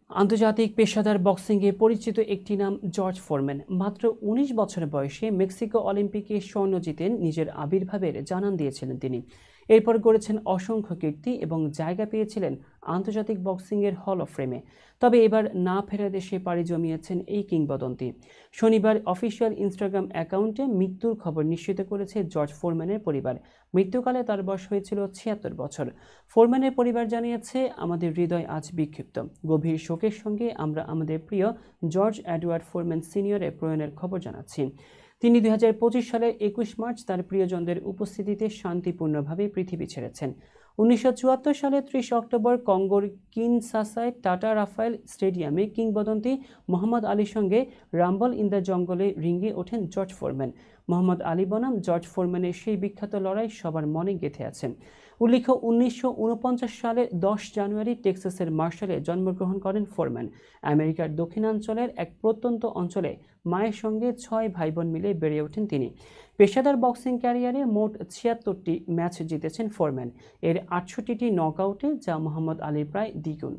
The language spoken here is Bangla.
আন্তর্জাতিক পেশাদার বক্সিংয়ে পরিচিত একটি নাম জর্জ ফোরম্যান। মাত্র ১৯ বছর বয়সে মেক্সিকো অলিম্পিকে স্বর্ণ জিতেন নিজের আবির্ভাবের জানান দিয়েছিলেন তিনি। এরপর গড়েছেন অসংখ্য কীর্তি এবং জায়গা পেয়েছিলেন আন্তর্জাতিক বক্সিংয়ের হল অফ ফেমে। তবে এবার না ফেরা দেশে পাড়ি জমিয়েছেন এই কিংবদন্তি। শনিবার অফিসিয়াল ইনস্টাগ্রাম অ্যাকাউন্টে মৃত্যুর খবর নিশ্চিত করেছে জর্জ ফোরম্যানের পরিবার। মৃত্যুকালে তার বয়স হয়েছিল ৭৬ বছর। ফোরম্যানের পরিবার জানিয়েছে, আমাদের হৃদয় আজ বিক্ষিপ্ত। গভীর শোকের সঙ্গে আমরা আমাদের প্রিয় জর্জ এডওয়ার্ড ফোরম্যান সিনিয়রের প্রয়াণের খবর জানাচ্ছি। তিনি ২০২৫ সালের ২১ মার্চ তার প্রিয়জনদের উপস্থিতিতে শান্তিপূর্ণভাবে পৃথিবী ছেড়েছেন। ১৯৭৪ সালে ৩০ অক্টোবর কঙ্গোর কিনশাসায় টাটা রাফায়েল স্টেডিয়ামে কিংবদন্তি মোহাম্মদ আলীর সঙ্গে রাম্বল ইন দ্য জঙ্গলে রিঙ্গে ওঠেন জর্জ ফোরম্যান। মোহাম্মদ আলী বনাম জর্জ ফোরম্যানের সেই বিখ্যাত লড়াই সবার মনে গেঁথে আছে। উল্লেখ্য, ১৯৪৯ সালের ১০ জানুয়ারি টেক্সাসের মার্শালে জন্মগ্রহণ করেন ফোরম্যান। আমেরিকার দক্ষিণাঞ্চলের এক প্রত্যন্ত অঞ্চলে মায়ের সঙ্গে ৬ ভাইবোন মিলে বেড়ে ওঠেন তিনি। পেশাদার বক্সিং ক্যারিয়ারে মোট ৭৬টি ম্যাচ জিতেছেন ফোরম্যান, এর ৬৮টি নকআউটে, যা মোহাম্মদ আলীর প্রায় দ্বিগুণ।